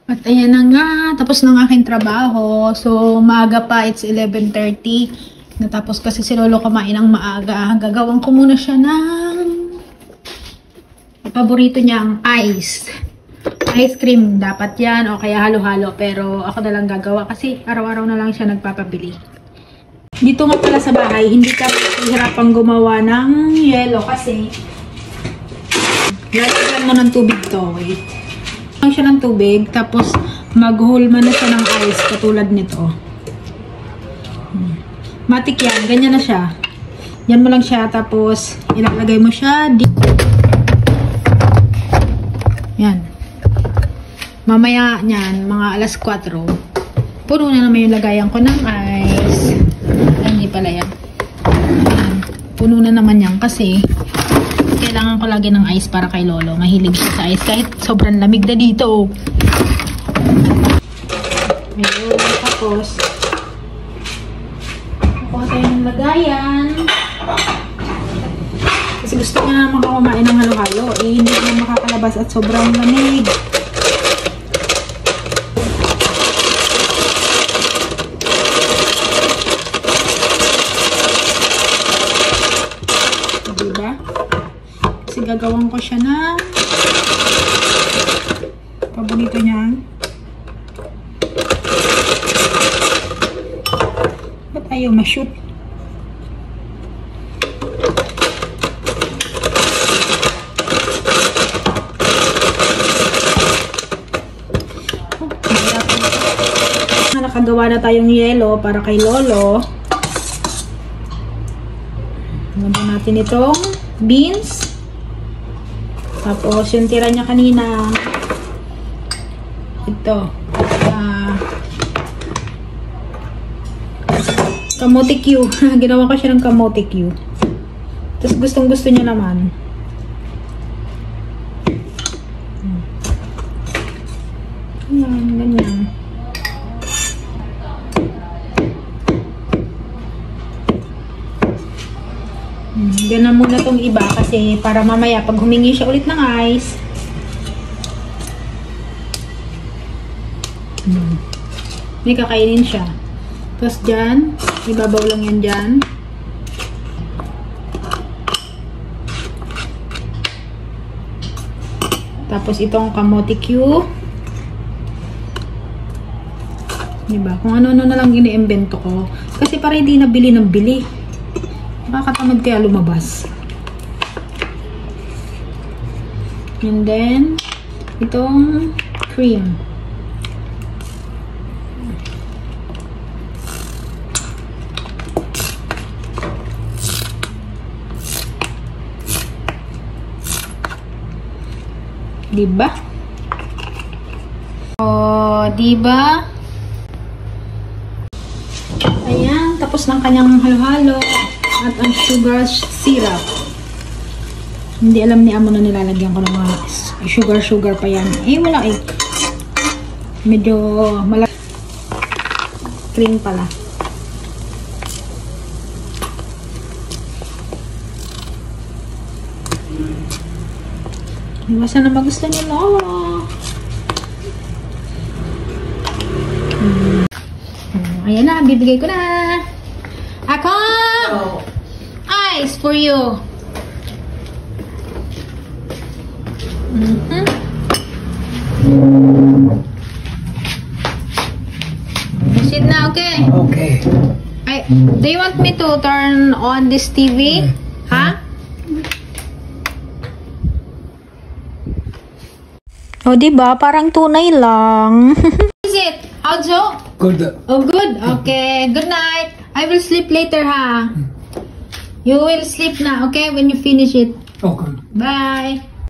At ayan na nga, tapos ng aking trabaho. So, maaga pa, it's 11:30. Natapos kasi si Lolo kumain ng maaga. Gagawin ko muna siya ng paborito niyang ice. Ice cream, dapat yan o kaya halo-halo. Pero ako na lang gagawa kasi araw-araw na lang siya nagpapabili. Dito nga pala sa bahay, hindi ka hirapang gumawa ng yelo kasi lalagyan mo ng tubig to. Wait. Lang siya ng tubig, tapos maghulma na siya ng ice katulad nito. Matik yan, ganyan na siya. Yan mo lang siya, tapos ilalagay mo siya dito. Yan. Mamaya niyan, mga alas 4, puno na naman yung lagayan ko ng ice. Ay, hindi pala yan. Puno na naman yan kasi kailangan ko lagi ng ice para kay Lolo. Mahilig siya sa ice kahit sobrang lamig na dito. Ayun, tapos kukuha tayo ng lagayan. Kasi gusto niya naman kumain ng halo-halo. Eh, hindi na makakalabas at sobrang lamig. Diba? Kasi gagawin ko siya na paborito niya. Ba't ayaw ma-shoot? Nakagawa na tayong yelo para kay Lolo. Lagyan natin itong beans. Tapos yung tira niya kanina, ito, kamote Q. Ginawa ko siya ng kamote Q. Tapos gustong gusto niya naman. Ayan, ganyan. Ganun muna tong iba kasi para mamaya pag humingi siya ulit ng ice. May kakainin siya. Tapos dyan, ibabaw lang yan dyan. Tapos itong kamote Q. Diba? Kung ano-ano na lang ini-invento ko. Kasi para hindi nabili ng bili. Nakakatamad kaya lumabas. And then, itong cream. Diba? Oh, diba? Ayan, tapos ng kanyang halo-halo. At ang sugar syrup. Hindi alam ni Amo na nilalagyan ko ng mga sugar pa yan. Eh, wala eh. Medyo malaki. Cream pala. Iwasan na magusto niyo, Lolo. Ayan na, bibigay ko na. Ako! Ice for you. Sit na, okay? Okay. Do you want me to turn on this TV? Ha? O, diba? Parang tunay lang. Is it? Also? Good. Oh, good. Okay. Good night. I will sleep later, ha? You will sleep na, okay? When you finish it. Okay. Bye.